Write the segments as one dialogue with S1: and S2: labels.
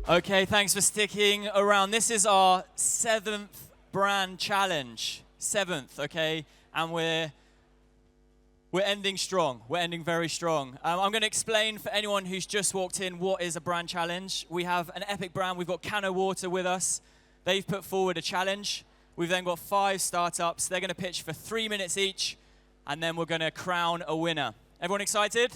S1: Okay, thanks for sticking around. This is our 7th brand challenge. 7th, okay? And we're ending strong. We're ending very strong. I'm going to explain for anyone who's just walked in what is a brand challenge. We have an epic brand. We've got Cano Water with us. They've put forward a challenge. We've then got 5 startups. They're going to pitch for 3 minutes each, and then we're going to crown a winner. Everyone excited?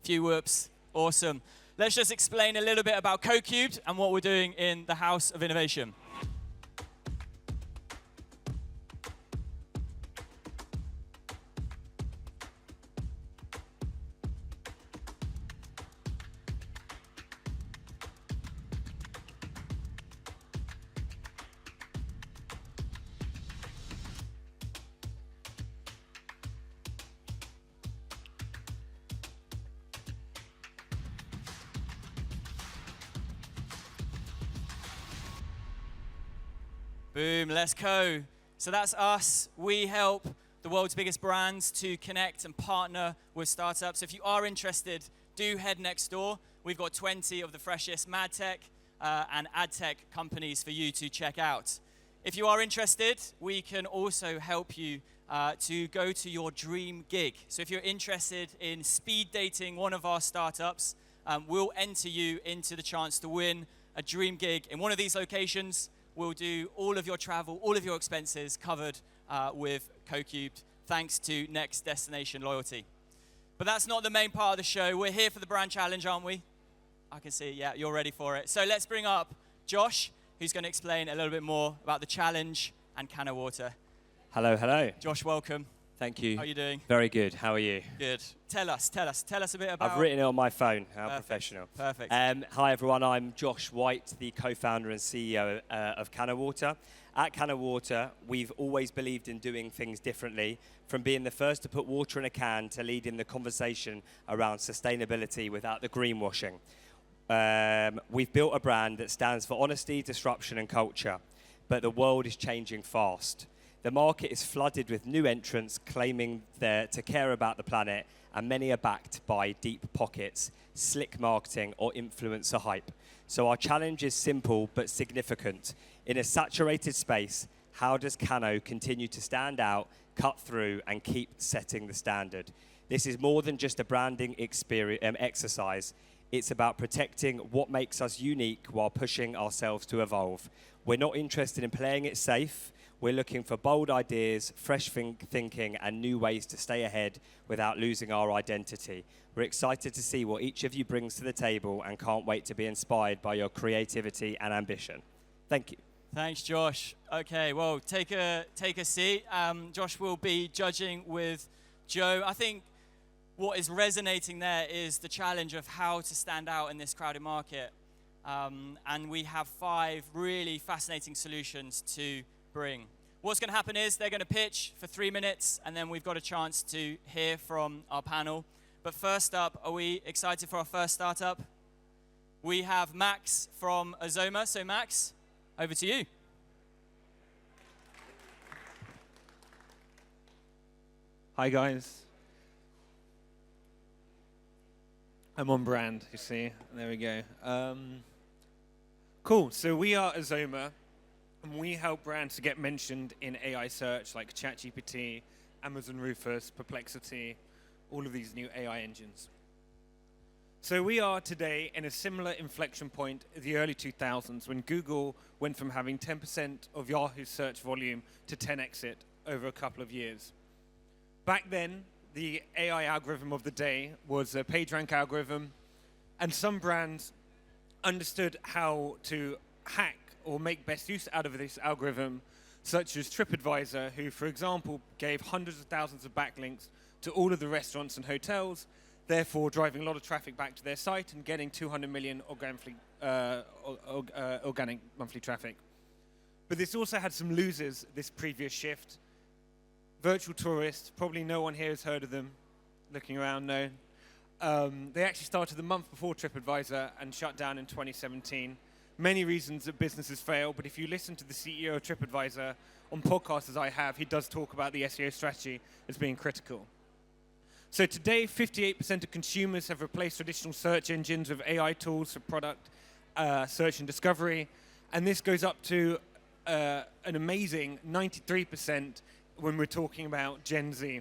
S1: Few whoops. Awesome. Let's just explain a little bit about CoCubed and what we're doing in the House of Innovation. Boom, let's go. So that's us. We help the world's biggest brands to connect and partner with startups. If you are interested, do head next door. We've got 20 of the freshest mad tech and ad tech companies for you to check out. If you are interested, we can also help you to go to your dream gig. So if you're interested in speed dating one of our startups, we'll enter you into the chance to win a dream gig in one of these locations. We'll do all of your travel, all of your expenses covered with CoCubed, thanks to Next Destination Loyalty. But that's not the main part of the show. We're here for the brand challenge, aren't we? I can see, yeah, you're ready for it. So let's bring up Josh, who's going to explain a little bit more about the challenge and Cano Water.
S2: Hello, hello.
S1: Josh, welcome.
S2: Thank you.
S1: How are you doing?
S2: Very good. How are you?
S1: Good. Tell us a bit about...
S2: I've written it on my phone. How
S1: Perfect.
S2: professional.
S1: Perfect.
S2: Hi, everyone. I'm Josh White, the co-founder and CEO of Cano Water. At Cano Water, we've always believed in doing things differently, from being the first to put water in a can to leading the conversation around sustainability without the greenwashing. We've built a brand that stands for honesty, disruption, and culture, but the world is changing fast. The market is flooded with new entrants claiming to care about the planet, and many are backed by deep pockets, slick marketing, or influencer hype. So our challenge is simple but significant. In a saturated space, how does Cano continue to stand out, cut through, and keep setting the standard? This is more than just a branding exercise. It's about protecting what makes us unique while pushing ourselves to evolve. We're not interested in playing it safe. We're looking for bold ideas, fresh thinking, and new ways to stay ahead without losing our identity. We're excited to see what each of you brings to the table and can't wait to be inspired by your creativity and ambition. Thank you.
S1: Thanks, Josh. Okay, well, take a seat. Josh will be judging with Joe. I think what is resonating there is the challenge of how to stand out in this crowded market. And we have 5 really fascinating solutions to bring. What's going to happen is they're going to pitch for 3 minutes, and then we've got a chance to hear from our panel. But first up, are we excited for our first startup? We have Max from Azoma. So Max, over to you.
S3: Hi guys. I'm on brand, you see. There we go. Cool. So we are Azoma, and we help brands to get mentioned in AI search like ChatGPT, Amazon Rufus, Perplexity, all of these new AI engines. So we are today in a similar inflection point in the early 2000s when Google went from having 10% of Yahoo's search volume to 10x it over a couple of years. Back then, the AI algorithm of the day was a PageRank algorithm, and some brands understood how to hack or make best use out of this algorithm, such as TripAdvisor, who, for example, gave hundreds of thousands of backlinks to all of the restaurants and hotels, therefore driving a lot of traffic back to their site and getting 200 million organic monthly traffic. But this also had some losers, this previous shift. Virtual tourists, probably no one here has heard of them. Looking around, no. They actually started the month before TripAdvisor and shut down in 2017. Many reasons that businesses fail, but if you listen to the CEO of TripAdvisor on podcasts as I have, he does talk about the SEO strategy as being critical. So today, 58% of consumers have replaced traditional search engines with AI tools for product search and discovery. And this goes up to an amazing 93% when we're talking about Gen Z.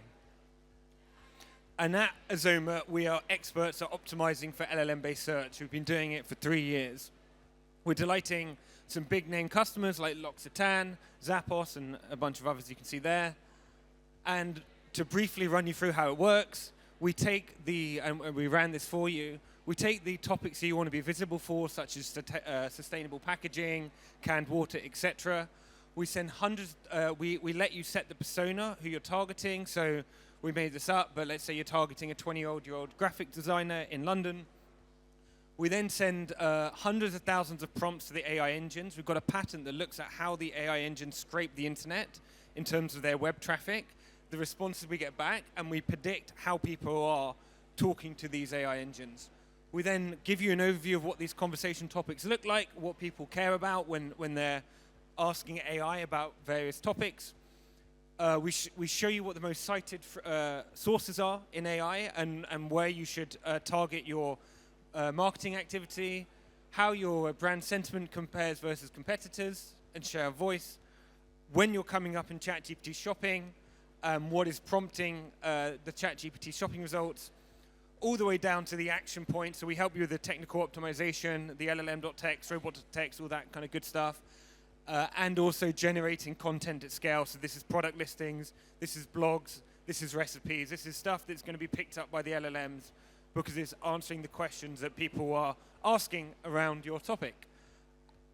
S3: And at Azoma, we are experts at optimizing for LLM-based search. We've been doing it for 3 years. We're delighting some big-name customers like L'Occitane, Zappos, and a bunch of others you can see there. And to briefly run you through how it works, we take and we ran this for you, we take the topics that you want to be visible for, such as sustainable packaging, canned water, etc. We send hundreds, we let you set the persona, who you're targeting. So we made this up, but let's say you're targeting a 20-year-old graphic designer in London. We then send hundreds of thousands of prompts to the AI engines. We've got a pattern that looks at how the AI engines scrape the internet in terms of their web traffic, the responses we get back, and we predict how people are talking to these AI engines. We then give you an overview of what these conversation topics look like, what people care about when they're asking AI about various topics. We show you what the most cited sources are in AI and where you should target your marketing activity, how your brand sentiment compares versus competitors and share a voice, when you're coming up in ChatGPT shopping, what is prompting the ChatGPT shopping results, all the way down to the action point. So we help you with the technical optimization, the LLM.text, robot.text, all that kind of good stuff, and also generating content at scale. So this is product listings, this is blogs, this is recipes, this is stuff that's going to be picked up by the LLMs because it's answering the questions that people are asking around your topic,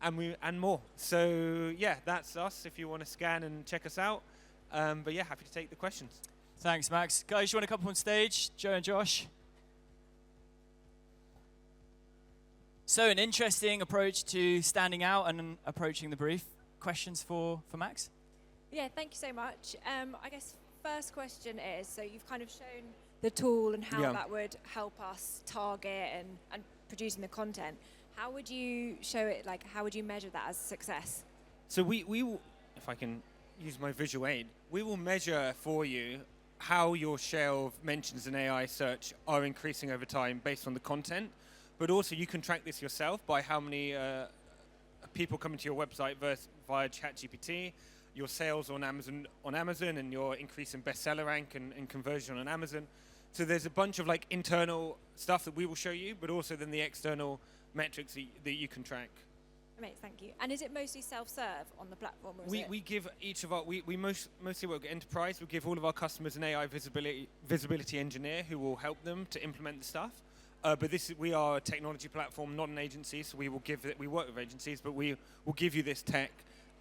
S3: and more. So yeah, that's us if you want to scan and check us out. But yeah, happy to take the questions.
S1: Thanks, Max. Guys, you want to come up on stage? Joe and Josh. So an interesting approach to standing out and approaching the brief. Questions for Max?
S4: Yeah, thank you so much. I guess first question is, so you've kind of shown the tool and how that would help us target and producing the content. How would you show it, like how would you measure that as success?
S3: So we will, if I can use my visual aid, we will measure for you how your share of mentions in AI search are increasing over time based on the content. But also you can track this yourself by how many people coming to your website via ChatGPT, your sales on Amazon, and your increase in bestseller rank and conversion on Amazon. So there's a bunch of like internal stuff that we will show you, but also then the external metrics that you can track.
S4: Amazing, thank you. And is it mostly self-serve on the platform? Or
S3: We give each of our, we mostly work at enterprise. We give all of our customers an AI visibility engineer who will help them to implement the stuff. But we are a technology platform, not an agency, so we work with agencies, but we will give you this tech,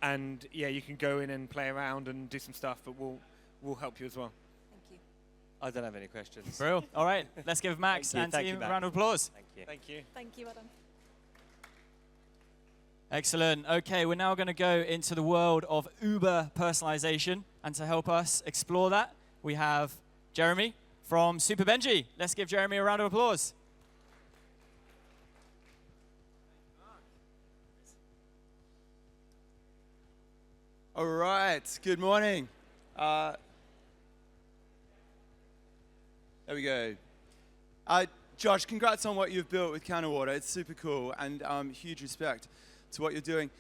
S3: and yeah, you can go in and play around and do some stuff, but we'll help you as well.
S4: Thank you.
S2: I don't have any questions.
S1: Bro, all right, let's give Max and team a round of applause.
S2: Thank you.
S3: Thank you.
S4: Thank you, well done.
S1: Excellent. Okay, we're now going to go into the world of Uber personalization, and to help us explore that, we have Jeremy from Super Benji. Let's give Jeremy a round of applause.
S5: All right, good morning. There we go. Josh, congrats on what you've built with Cano Water. It's super cool, and huge respect to what you're doing.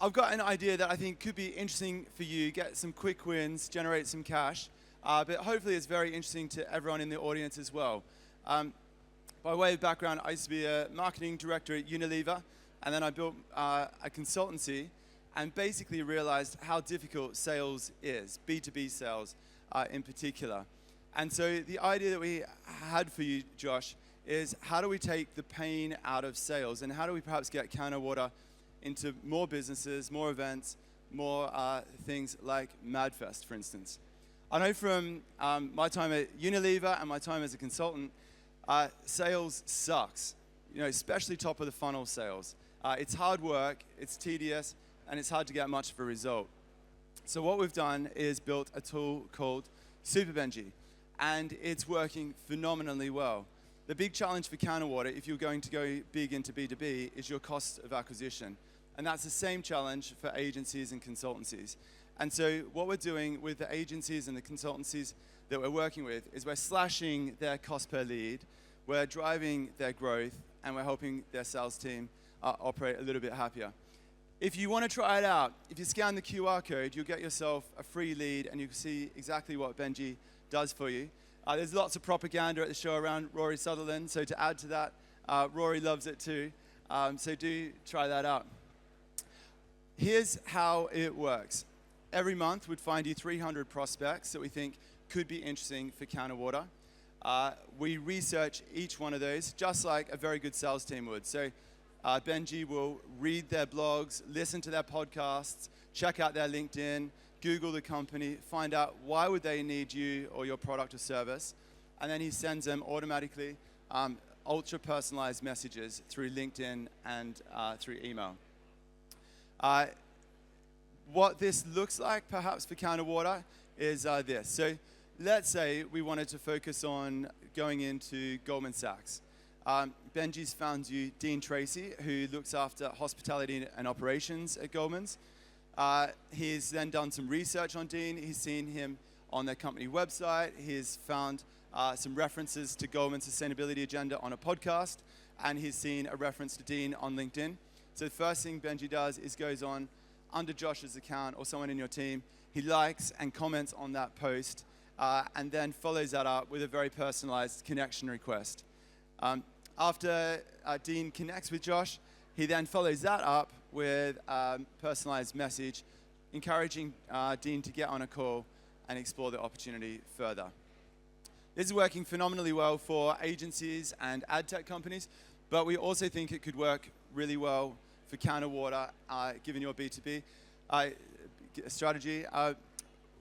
S5: I've got an idea that I think could be interesting for you, get some quick wins, generate some cash, but hopefully it's very interesting to everyone in the audience as well. By way of background, I used to be a marketing director at Unilever, and then I built a consultancy and basically realized how difficult sales is, B2B sales in particular. And so the idea that we had for you, Josh, is how do we take the pain out of sales, and how do we perhaps get Cano Water into more businesses, more events, more things like MadFest, for instance. I know from my time at Unilever and my time as a consultant, sales sucks, especially top of the funnel sales. It's hard work, it's tedious, and it's hard to get much of a result. So what we've done is built a tool called Super Benji, and it's working phenomenally well. The big challenge for Cano Water, if you're going to go big into B2B, is your cost of acquisition. And that's the same challenge for agencies and consultancies. And so what we're doing with the agencies and the consultancies that we're working with is we're slashing their cost per lead, we're driving their growth, and we're helping their sales team operate a little bit happier. If you want to try it out, if you scan the QR code, you'll get yourself a free lead and you can see exactly what Benji does for you. There's lots of propaganda at the show around Rory Sutherland, so to add to that, Rory loves it too. So do try that out. Here's how it works. Every month we'd find you 300 prospects that we think could be interesting for Cano Water. We research each one of those just like a very good sales team would. So Benji will read their blogs, listen to their podcasts, check out their LinkedIn, Google the company, find out why would they need you or your product or service, and then he sends them automatically ultra-personalized messages through LinkedIn and through email. What this looks like, perhaps, for Cano Water is this. So let's say we wanted to focus on going into Goldman Sachs. Benji's found you Dean Tracy, who looks after hospitality and operations at Goldman's. He's then done some research on Dean. He's seen him on their company website. He's found some references to Goldman's sustainability agenda on a podcast, and he's seen a reference to Dean on LinkedIn. So the first thing Benji does is goes on under Josh's account or someone in your team. He likes and comments on that post, and then follows that up with a very personalized connection request. After Dean connects with Josh, he then follows that up with a personalized message, encouraging Dean to get on a call and explore the opportunity further. This is working phenomenally well for agencies and ad tech companies, but we also think it could work really well for Cano Water, given your B2B strategy.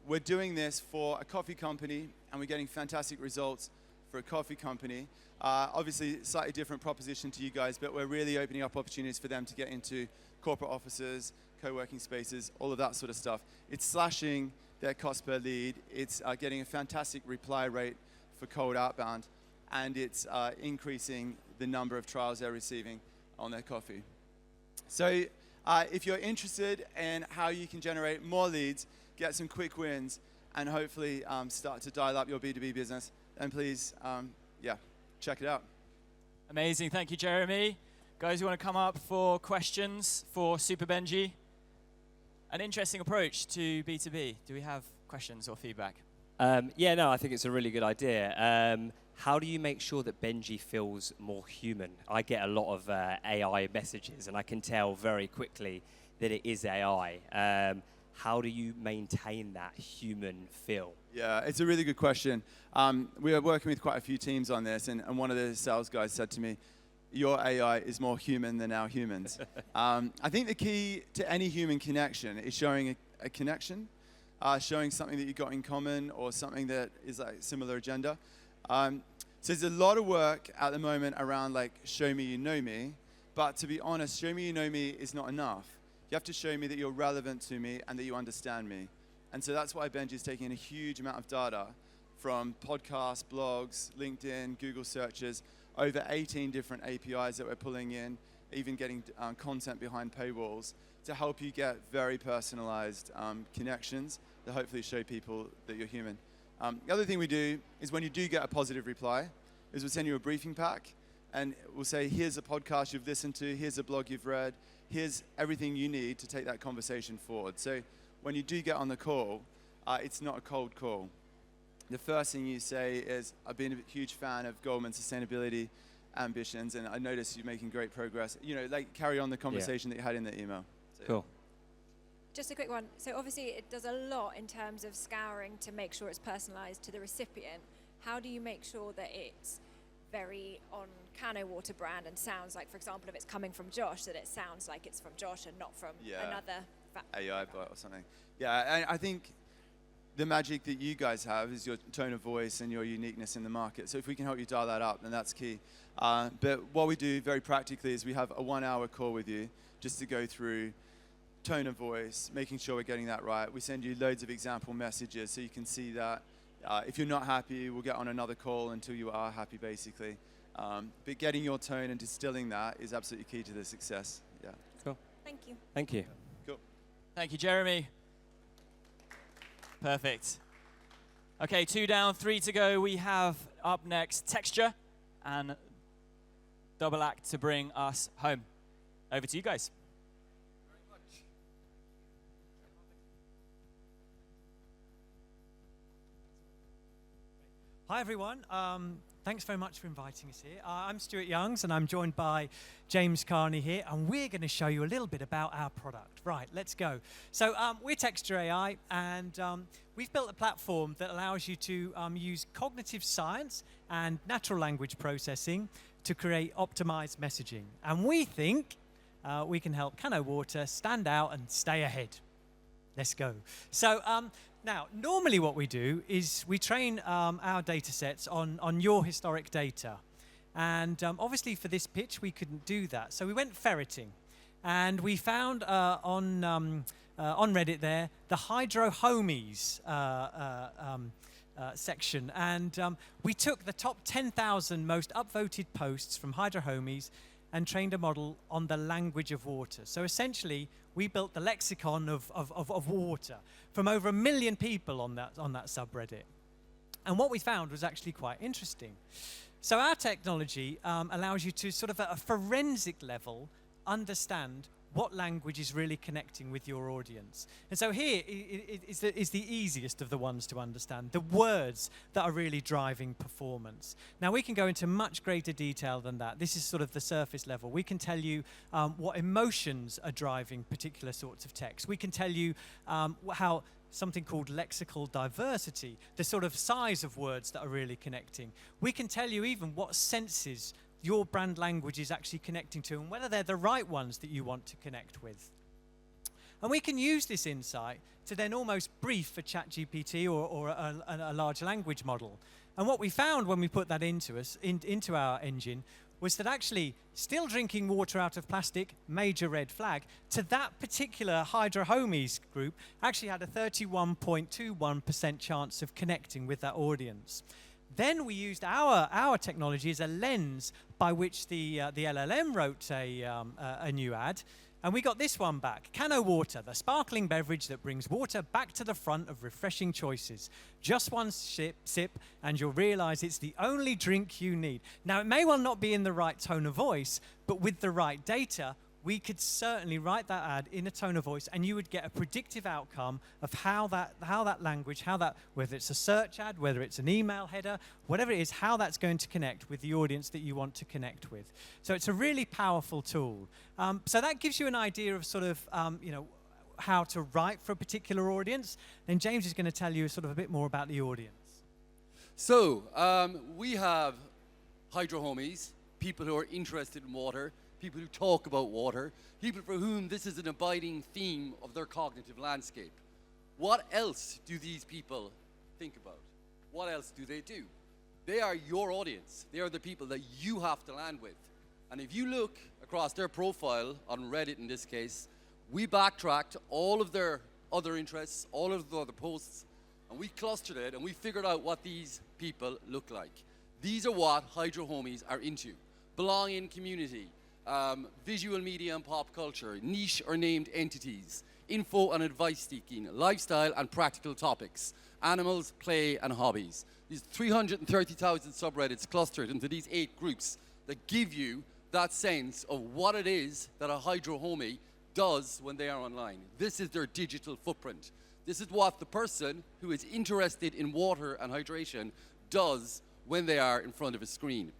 S5: We're doing this for a coffee company, and we're getting fantastic results for a coffee company. Obviously, slightly different proposition to you guys, but we're really opening up opportunities for them to get into corporate offices, co-working spaces, all of that sort of stuff. It's slashing their cost per lead. It's getting a fantastic reply rate for cold outbound, and it's increasing the number of trials they're receiving on their coffee. So if you're interested in how you can generate more leads, get some quick wins, and hopefully start to dial up your B2B business, then please, check it out.
S1: Amazing. Thank you, Jeremy. Guys, you want to come up for questions for Super Benji? An interesting approach to B2B. Do we have questions or feedback?
S2: I think it's a really good idea. How do you make sure that Benji feels more human? I get a lot of AI messages, and I can tell very quickly that it is AI. How do you maintain that human feel?
S5: Yeah, it's a really good question. We are working with quite a few teams on this, and one of the sales guys said to me, your AI is more human than our humans. I think the key to any human connection is showing a connection, showing something that you've got in common or something that is like similar agenda. So there's a lot of work at the moment around like, show me you know me, but to be honest, show me you know me is not enough. You have to show me that you're relevant to me and that you understand me. And so that's why Benji's taking in a huge amount of data from podcasts, blogs, LinkedIn, Google searches, over 18 different APIs that we're pulling in, even getting content behind paywalls to help you get very personalized connections that hopefully show people that you're human. The other thing we do is when you do get a positive reply, is we'll send you a briefing pack, and we'll say, here's a podcast you've listened to, here's a blog you've read, here's everything you need to take that conversation forward. So when you do get on the call, it's not a cold call. The first thing you say is, I've been a huge fan of Goldman's sustainability ambitions, and I noticed you're making great progress. You know, like carry on the conversation that you had in the email. So,
S2: cool.
S4: Just a quick one. So obviously it does a lot in terms of scouring to make sure it's personalized to the recipient. How do you make sure that it's very on Cano Water brand and sounds like, for example, if it's coming from Josh, that it sounds like it's from Josh and not from another
S5: AI bot or something. Yeah, I think the magic that you guys have is your tone of voice and your uniqueness in the market. So if we can help you dial that up, then that's key. But what we do very practically is we have a 1-hour call with you just to go through tone of voice, making sure we're getting that right. We send you loads of example messages so you can see that. If you're not happy, we'll get on another call until you are happy, basically. But getting your tone and distilling that is absolutely key to the success. Yeah.
S2: Cool.
S4: Thank you.
S2: Thank you.
S5: Cool.
S1: Thank you, Jeremy. Perfect. Okay, 2 down, 3 to go. We have up next Texture and Double Act to bring us home. Over to you guys.
S6: Hi everyone, thanks very much for inviting us here. I'm Stuart Youngs and I'm joined by James Carney here, and we're going to show you a little bit about our product. Right, let's go. So we're Texture AI, and we've built a platform that allows you to use cognitive science and natural language processing to create optimized messaging. And we think we can help Cano Water stand out and stay ahead. Let's go. So now, normally what we do is we train our data sets on your historic data. And obviously for this pitch, we couldn't do that. So we went ferreting. And we found on Reddit there, the Hydro Homies section. And we took the top 10,000 most upvoted posts from Hydro Homies and trained a model on the language of water. So essentially, we built the lexicon of water from over 1 million people on that subreddit. And what we found was actually quite interesting. So our technology allows you to sort of at a forensic level understand what language is really connecting with your audience. And so here is the easiest of the ones to understand, the words that are really driving performance. Now we can go into much greater detail than that. This is sort of the surface level. We can tell you what emotions are driving particular sorts of text. We can tell you how something called lexical diversity, the sort of size of words that are really connecting. We can tell you even what senses your brand language is actually connecting to and whether they're the right ones that you want to connect with. And we can use this insight to then almost brief a ChatGPT or a large language model. And what we found when we put that into our engine was that actually still drinking water out of plastic, major red flag, to that particular Hydro Homies group actually had a 31.21% chance of connecting with that audience. Then we used our technology as a lens by which the LLM wrote a new ad, and we got this one back. Cano Water, the sparkling beverage that brings water back to the front of refreshing choices. Just one sip, and you'll realize it's the only drink you need. Now, it may well not be in the right tone of voice, but with the right data, we could certainly write that ad in a tone of voice, and you would get a predictive outcome of how that language, whether it's a search ad, whether it's an email header, whatever it is, how that's going to connect with the audience that you want to connect with. So it's a really powerful tool. So that gives you an idea of sort of, how to write for a particular audience. Then James is going to tell you sort of a bit more about the audience.
S7: So we have Hydro Homies, people who are interested in water, people who talk about water, people for whom this is an abiding theme of their cognitive landscape. What else do these people think about? What else do they do? They are your audience. They are the people that you have to land with. And if you look across their profile, on Reddit in this case, we backtracked all of their other interests, all of the other posts, and we clustered it and we figured out what these people look like. These are what Hydro Homies are into. Belonging community, visual media and pop culture, niche or named entities, info and advice seeking, lifestyle and practical topics, animals, play and hobbies. These 330,000 subreddits clustered into these 8 groups that give you that sense of what it is that a Hydro Homie does when they are online. This is their digital footprint. This is what the person who is interested in water and hydration does when they are in front of a screen.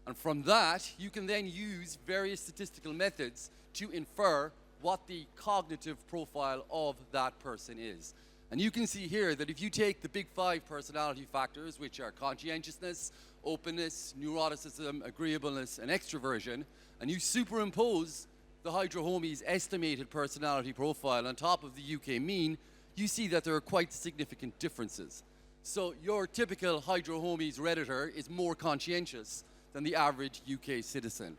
S7: And from that, you can then use various statistical methods to infer what the cognitive profile of that person is. And you can see here that if you take the big 5 personality factors, which are conscientiousness, openness, neuroticism, agreeableness, and extroversion, and you superimpose the Hydro Homies estimated personality profile on top of the UK mean, you see that there are quite significant differences. So your typical Hydro Homies Redditor is more conscientious than the average UK citizen.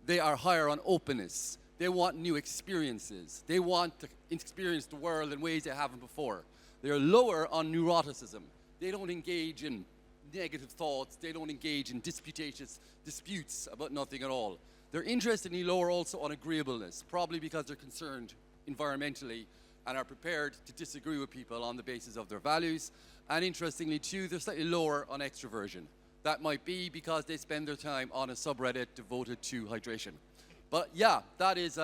S7: They are higher on openness. They want new experiences. They want to experience the world in ways they haven't before. They are lower on neuroticism. They don't engage in negative thoughts. They don't engage in disputes about nothing at all. They're interestingly lower also on agreeableness, probably because they're concerned environmentally and are prepared to disagree with people on the basis of their values. And interestingly too, they're slightly lower on extroversion. That might be because they spend their time on a subreddit devoted to hydration. But yeah, that is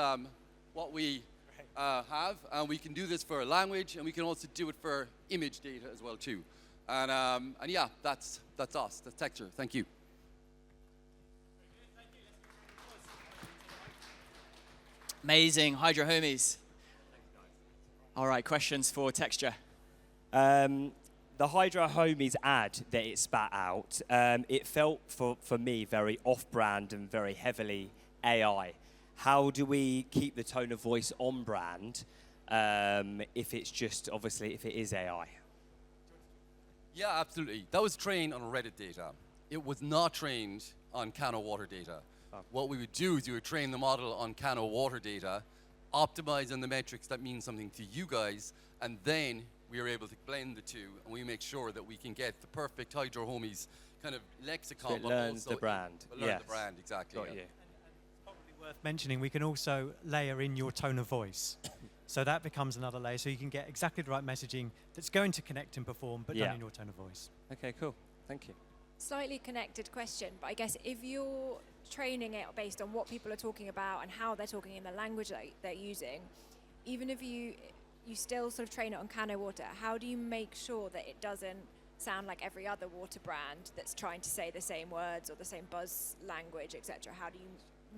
S7: what we have, and we can do this for language, and we can also do it for image data as well too. And yeah, that's us. That's Texture. Thank you.
S1: Amazing, Hydro Homies. All right, questions for Texture.
S2: The Hydro Homies ad that it spat out, it felt for me very off-brand and very heavily AI. How do we keep the tone of voice on brand if it's just, obviously, if it is AI?
S7: Yeah, absolutely. That was trained on Reddit data. It was not trained on Cano Water data. What we would do is we would train the model on Cano Water data, optimize on the metrics that mean something to you guys, and then we are able to blend the two, and we make sure that we can get the perfect Hydro Homies kind of lexicon.
S2: So it learns the brand.
S7: Learn the brand, exactly.
S2: Got you.
S6: Probably worth mentioning, we can also layer in your tone of voice. So that becomes another layer, so you can get exactly the right messaging that's going to connect and perform, but done in your tone of voice.
S2: Okay, cool. Thank you.
S4: Slightly connected question, but I guess if you're training it based on what people are talking about and how they're talking in the language that they're using, even if you still sort of train it on Cano Water, how do you make sure that it doesn't sound like every other water brand that's trying to say the same words or the same buzz language, etc.? How do you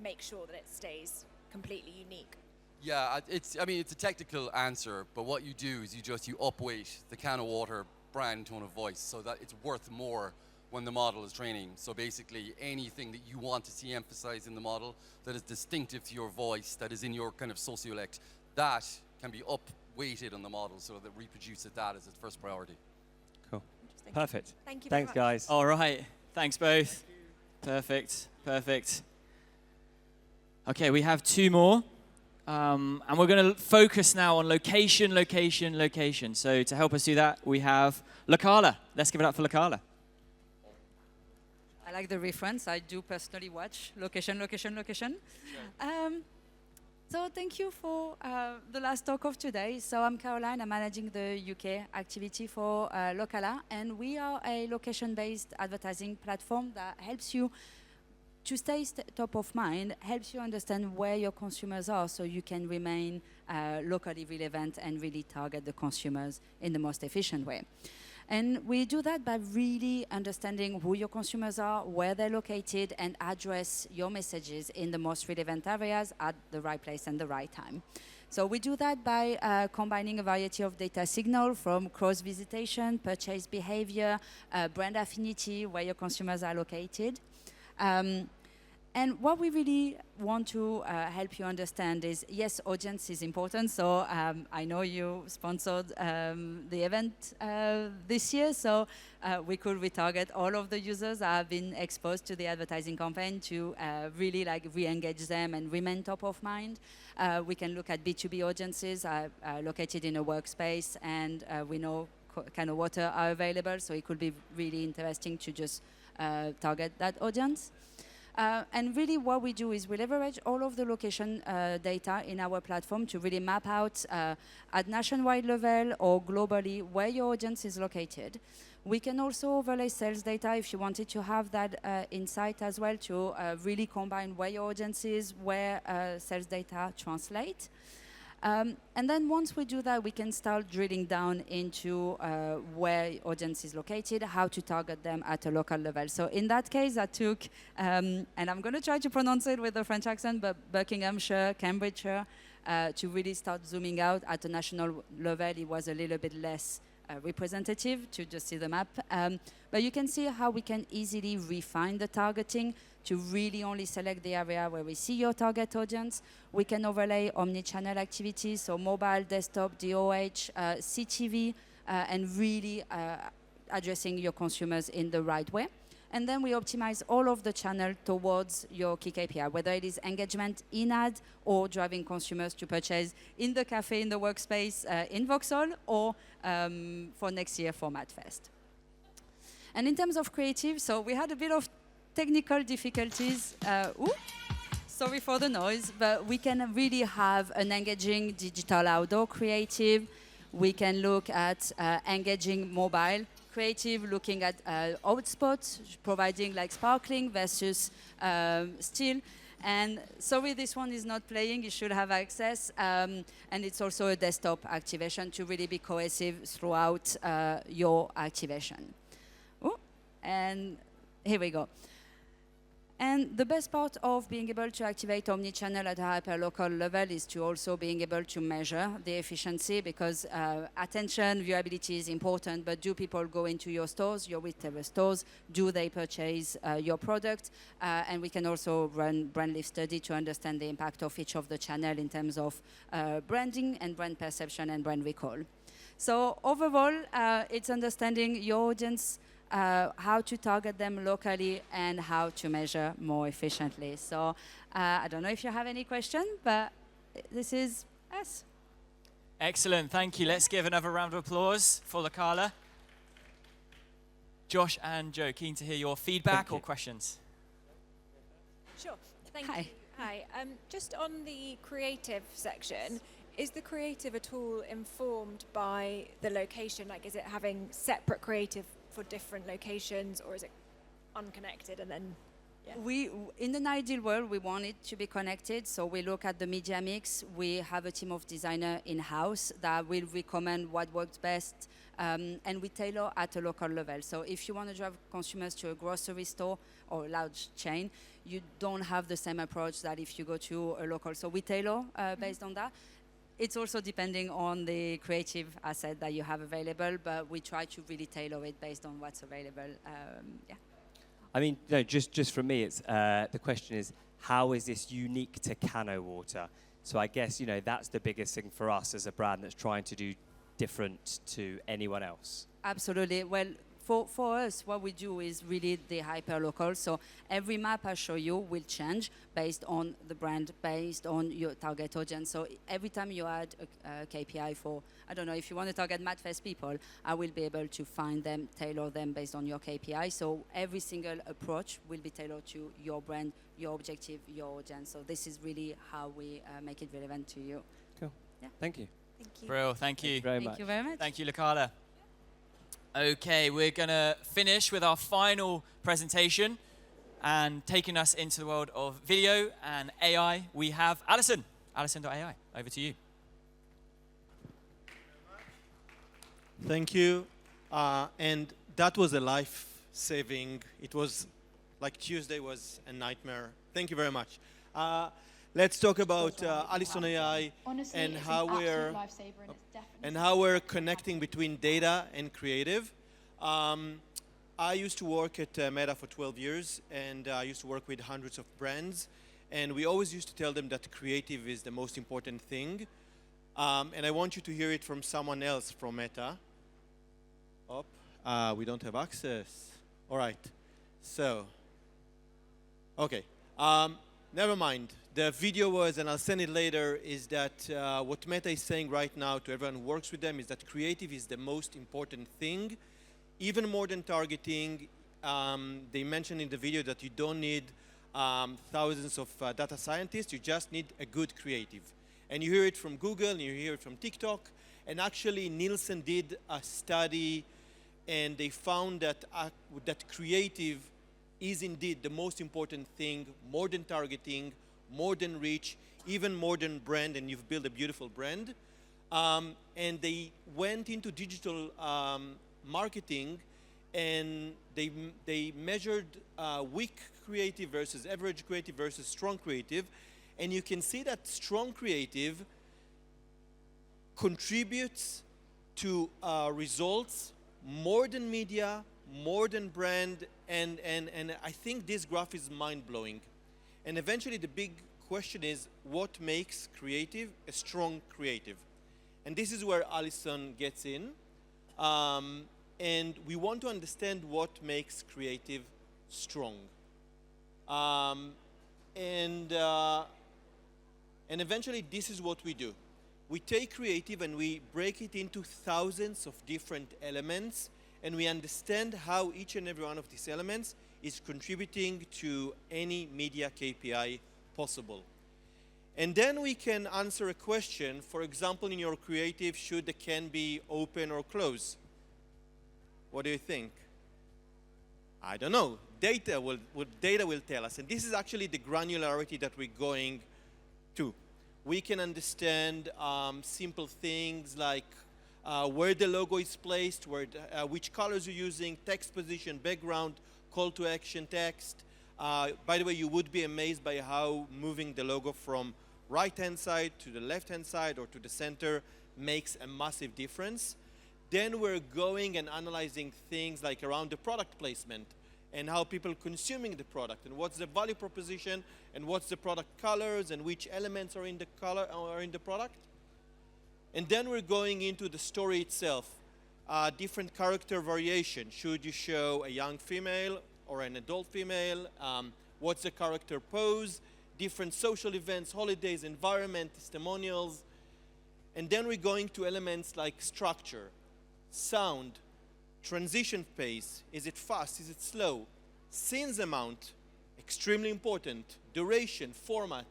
S4: make sure that it stays completely unique?
S7: Yeah, it's a technical answer, but what you do is you upweight the Cano Water brand tone of voice so that it's worth more when the model is training. So basically anything that you want to see emphasized in the model that is distinctive to your voice, that is in your kind of sociolect, that can be up-weighted on the model so that reproduces that as its first priority.
S2: Cool. Perfect.
S4: Thank you very much.
S2: Thanks, guys.
S1: All right, thanks both. Perfect. Okay, we have two more. And we're going to focus now on location. So to help us do that, we have Lakala. Let's give it up for Lakala.
S8: I like the reference. I do personally watch location. So thank you for the last talk of today. So I'm Caroline. I'm managing the UK activity for Locala, and we are a location-based advertising platform that helps you to stay top of mind, helps you understand where your consumers are so you can remain locally relevant and really target the consumers in the most efficient way. And we do that by really understanding who your consumers are, where they're located, and address your messages in the most relevant areas at the right place and the right time. So we do that by combining a variety of data signal from cross-visitation, purchase behavior, brand affinity, where your consumers are located. And what we really want to help you understand is, yes, audience is important. So I know you sponsored the event this year, so we could retarget all of the users that have been exposed to the advertising campaign to really re-engage them and remain top of mind. We can look at B2B audiences located in a workspace, and we know Cano Water are available, so it could be really interesting to just target that audience. And really what we do is we leverage all of the location data in our platform to really map out at nationwide level or globally where your audience is located. We can also overlay sales data if you wanted to have that insight as well, to really combine where your audience is, where sales data translate. And then once we do that, we can start drilling down into where audience is located, how to target them at a local level. So in that case, I took, and I'm going to try to pronounce it with a French accent, but Buckinghamshire, Cambridgeshire, to really start zooming out at a national level. It was a little bit less representative to just see the map. But you can see how we can easily refine the targeting to really only select the area where we see your target audience. We can overlay omni-channel activities, so mobile, desktop, DOH, CTV, and really addressing your consumers in the right way. And then we optimize all of the channel towards your key KPI, whether it is engagement in ad or driving consumers to purchase in the cafe, in the workspace, in Vauxhall, or for next year for MadFest. And in terms of creative, so we had a bit of technical difficulties. sorry for the noise, but we can really have an engaging digital outdoor creative. We can look at engaging mobile creative, looking at hotspots, providing like sparkling versus still. And sorry, this one is not playing. You should have access. And it's also a desktop activation to really be cohesive throughout your activation. Oh, and here we go. And the best part of being able to activate omnichannel at a hyperlocal level is to also being able to measure the efficiency, because attention, viewability is important, but do people go into your stores, your retailer stores? Do they purchase your product? And we can also run brand lift study to understand the impact of each of the channel in terms of branding and brand perception and brand recall. So overall, it's understanding your audience, how to target them locally, and how to measure more efficiently. So I don't know if you have any question, but this is us.
S1: Excellent, thank you. Let's give another round of applause for Locala. Josh and Joe, keen to hear your feedback or questions.
S4: Sure, thank
S8: Hi.
S4: you. Hi, just on the creative section, is the creative at all informed by the location? Like, is it having separate creative for different locations, or is it unconnected and then? Yeah.
S8: In an ideal world, we want it to be connected. So we look at the media mix. We have a team of designers in-house that will recommend what works best, and we tailor at a local level. So if you want to drive consumers to a grocery store or a large chain, you don't have the same approach that if you go to a local. So we tailor based on that. It's also depending on the creative asset that you have available, but we try to really tailor it based on what's available. Yeah.
S2: I mean, no, just for me, it's the question is, how is this unique to Cano Water? So I guess, that's the biggest thing for us as a brand that's trying to do different to anyone else.
S8: Absolutely. Well, for us, what we do is really the hyper-local. So every map I show you will change based on the brand, based on your target audience. So every time you add a KPI for, I don't know, if you want to target MadFest people, I will be able to find them, tailor them based on your KPI. So every single approach will be tailored to your brand, your objective, your audience. So this is really how we make it relevant to you.
S2: Cool.
S8: Yeah.
S2: Thank you.
S4: Thank you.
S1: Brill, thank you.
S8: Thank you very much.
S1: Thank you, Locala. Okay, we're going to finish with our final presentation, and taking us into the world of video and AI, we have Alison. Alison.ai, over to you.
S9: Thank you. And that was a life-saving. It was like Tuesday was a nightmare. Thank you very much. Let's talk about Alison AI and how we're connecting between data and creative. I used to work at Meta for 12 years, and I used to work with hundreds of brands. And we always used to tell them that creative is the most important thing. And I want you to hear it from someone else from Meta. We don't have access. All right. So, okay. Never mind. The video was, and I'll send it later, is that what Meta is saying right now to everyone who works with them is that creative is the most important thing, even more than targeting. They mentioned in the video that you don't need thousands of data scientists, you just need a good creative. And you hear it from Google, and you hear it from TikTok, and actually Nielsen did a study, and they found that, that creative is indeed the most important thing, more than targeting, more than reach, even more than brand, and you've built a beautiful brand. And they went into digital marketing, and they measured weak creative versus average creative versus strong creative, and you can see that strong creative contributes to results more than media, more than brand, and I think this graph is mind-blowing. And eventually the big question is, what makes creative a strong creative? And this is where Alison gets in. And we want to understand what makes creative strong. And eventually this is what we do. We take creative and we break it into thousands of different elements, and we understand how each and every one of these elements is contributing to any media KPI possible. And then we can answer a question. For example, in your creative, should the can be open or closed? What do you think? I don't know. Data will tell us. And this is actually the granularity that we're going to. We can understand simple things like where the logo is placed, which colors you're using, text position, background, call to action text. By the way, you would be amazed by how moving the logo from right-hand side to the left-hand side or to the center makes a massive difference. Then we're going and analyzing things like around the product placement and how people consuming the product and what's the value proposition and what's the product colors and which elements are in the color or in the product. And then we're going into the story itself. Different character variation. Should you show a young female or an adult female? What's the character pose? Different social events, holidays, environment, testimonials. And then we're going to elements like structure, sound, transition pace. Is it fast? Is it slow? Scenes amount, extremely important. Duration, format.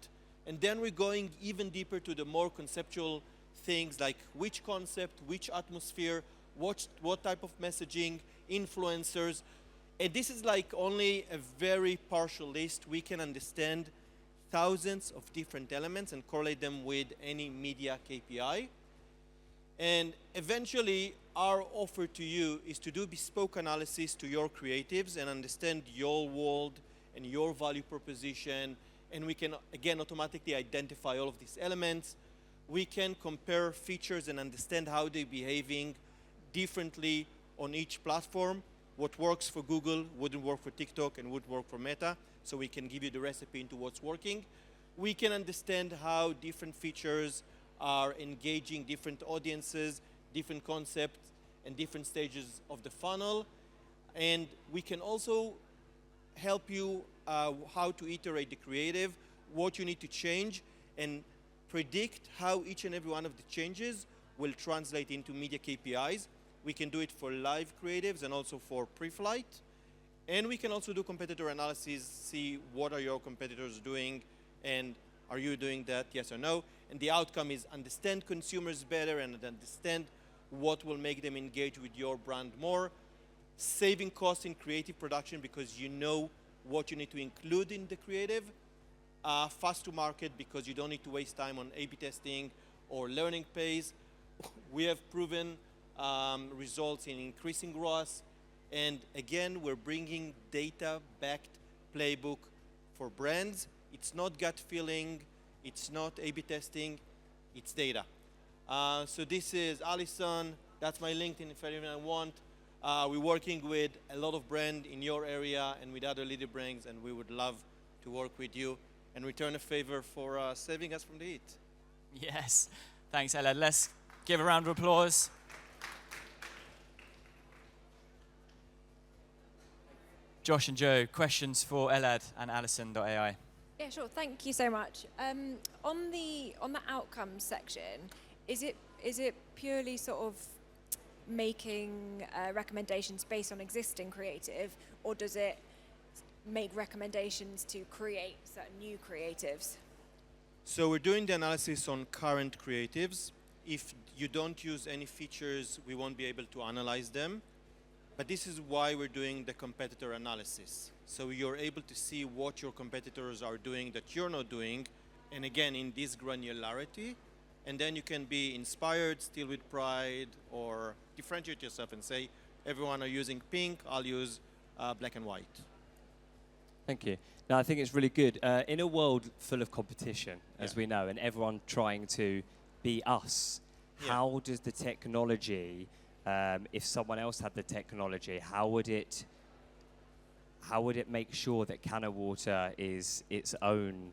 S9: And then we're going even deeper to the more conceptual things like which concept, which atmosphere, what type of messaging, influencers. And this is like only a very partial list. We can understand thousands of different elements and correlate them with any media KPI. And eventually, our offer to you is to do bespoke analysis to your creatives and understand your world and your value proposition. And we can, again, automatically identify all of these elements. We can compare features and understand how they're behaving differently on each platform. What works for Google wouldn't work for TikTok and would work for Meta. So we can give you the recipe into what's working. We can understand how different features are engaging different audiences, different concepts, and different stages of the funnel. And we can also help you how to iterate the creative, what you need to change, and predict how each and every one of the changes will translate into media KPIs. We can do it for live creatives and also for pre-flight. And we can also do competitor analysis, see what are your competitors doing, and are you doing that, yes or no? And the outcome is understand consumers better and understand what will make them engage with your brand more, saving costs in creative production because you know what you need to include in the creative, fast to market because you don't need to waste time on A/B testing or learning phase. We have proven results in increasing ROAS. And again, we're bringing data-backed playbook for brands. It's not gut feeling, it's not A/B testing, it's data. So this is Alison. That's my LinkedIn if anyone want. We're working with a lot of brands in your area and with other leader brands, and we would love to work with you and return a favor for saving us from the heat.
S1: Yes. Thanks, Elad. Let's give a round of applause. Josh and Joe, questions for Elad and Alison.ai.
S4: Yeah, sure. Thank you so much. On the outcomes section, is it purely sort of making recommendations based on existing creative, or does it make recommendations to create certain new creatives?
S9: So we're doing the analysis on current creatives. If you don't use any features, we won't be able to analyze them. But this is why we're doing the competitor analysis. So you're able to see what your competitors are doing that you're not doing, and again, in this granularity. And then you can be inspired, still with pride, or differentiate yourself and say, everyone are using pink, I'll use black and white.
S2: Thank you. No, I think it's really good. In a world full of competition, as we know, and everyone trying to be us, how does the technology, if someone else had the technology, how would it make sure that Cano Water is its own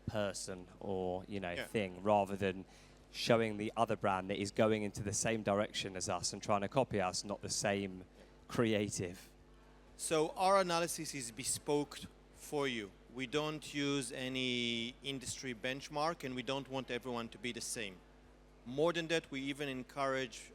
S2: person or thing, rather than showing the other brand that is going into the same direction as us and trying to copy us, not the same creative?
S9: So our analysis is bespoke for you. We don't use any industry benchmark, and we don't want everyone to be the same. More than that, we even encourage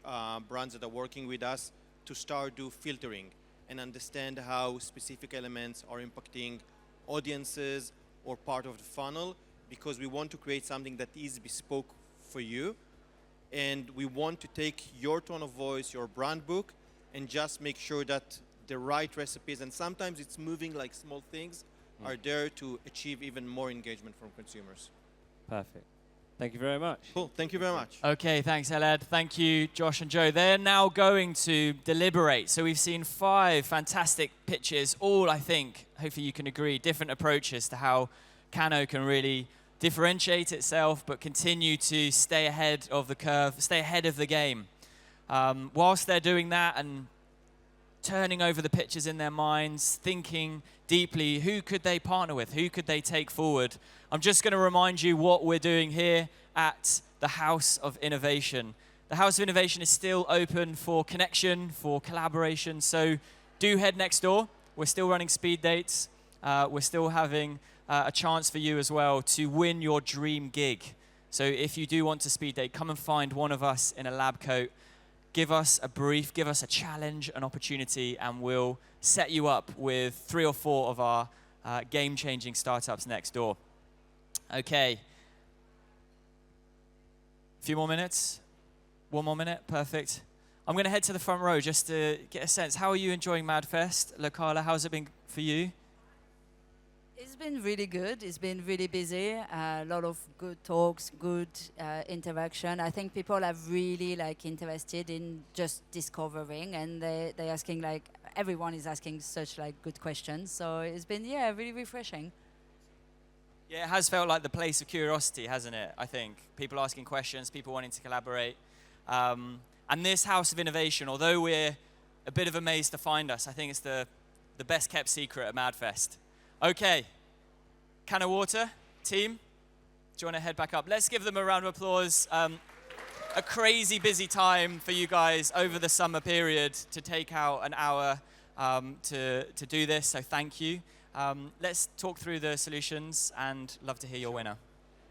S9: brands that are working with us to start do filtering and understand how specific elements are impacting audiences or part of the funnel, because we want to create something that is bespoke for you. And we want to take your tone of voice, your brand book, and just make sure that the right recipes, and sometimes it's moving like small things, are there to achieve even more engagement from consumers.
S2: Perfect. Thank you very much.
S9: Cool. Thank you very much.
S1: Okay, thanks, Elad. Thank you, Josh and Joe. They're now going to deliberate. So we've seen 5 fantastic pitches, all, I think, hopefully you can agree, different approaches to how Cano can really differentiate itself, but continue to stay ahead of the curve, stay ahead of the game. Whilst they're doing that and turning over the pitches in their minds, thinking deeply, who could they partner with? Who could they take forward? I'm just going to remind you what we're doing here at the House of Innovation. The House of Innovation is still open for connection, for collaboration, so do head next door. We're still running speed dates. We're still having a chance for you as well to win your dream gig. So if you do want to speed date, come and find one of us in a lab coat. Give us a brief, give us a challenge, an opportunity, and we'll set you up with 3 or 4 of our game-changing startups next door. Okay. A few more minutes. 1 more minute. Perfect. I'm going to head to the front row just to get a sense. How are you enjoying MadFest? Locala, how's it been for you?
S8: It's been really good. It's been really busy. A lot of good talks, good interaction. I think people are really interested in just discovering, and they're asking everyone is asking such good questions. So it's been really refreshing.
S1: Yeah, it has felt like the place of curiosity, hasn't it? I think people asking questions, people wanting to collaborate, and this House of Innovation. Although we're a bit of a maze to find us, I think it's the best kept secret at MadFest. Okay, Cano Water team, do you want to head back up? Let's give them a round of applause. A crazy busy time for you guys over the summer period to take out an hour to do this, so thank you. Let's talk through the solutions and love to hear your winner.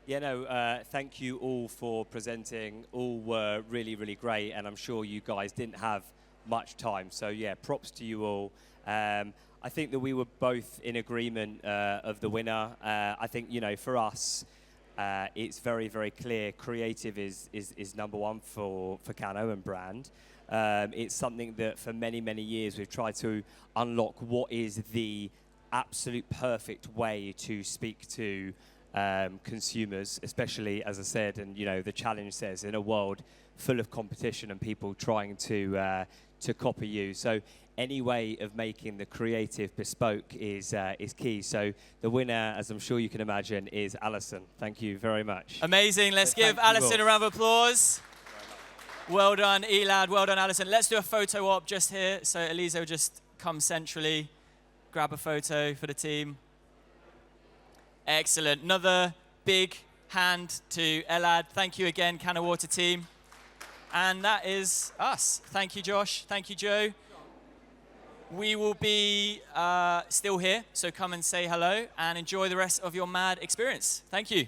S2: Yeah, no, thank you all for presenting. All were really, really great, and I'm sure you guys didn't have much time. So yeah, props to you all. I think that we were both in agreement of the winner. I think, for us, it's very, very clear. Creative is number one for Cano and brand. It's something that for many, many years we've tried to unlock what is the absolute perfect way to speak to consumers, especially, as I said, and the challenge says, in a world full of competition and people trying to copy you. So any way of making the creative bespoke is key. So the winner, as I'm sure you can imagine, is Alison. Thank you very much.
S1: Amazing. Let's give Alison a round of applause. Well done, Elad. Well done, Alison. Let's do a photo op just here. So Elisa will just come centrally, grab a photo for the team. Excellent. Another big hand to Elad. Thank you again, Cano Water team. And that is us. Thank you, Josh. Thank you, Joe. We will be still here, so come and say hello and enjoy the rest of your mad experience. Thank you.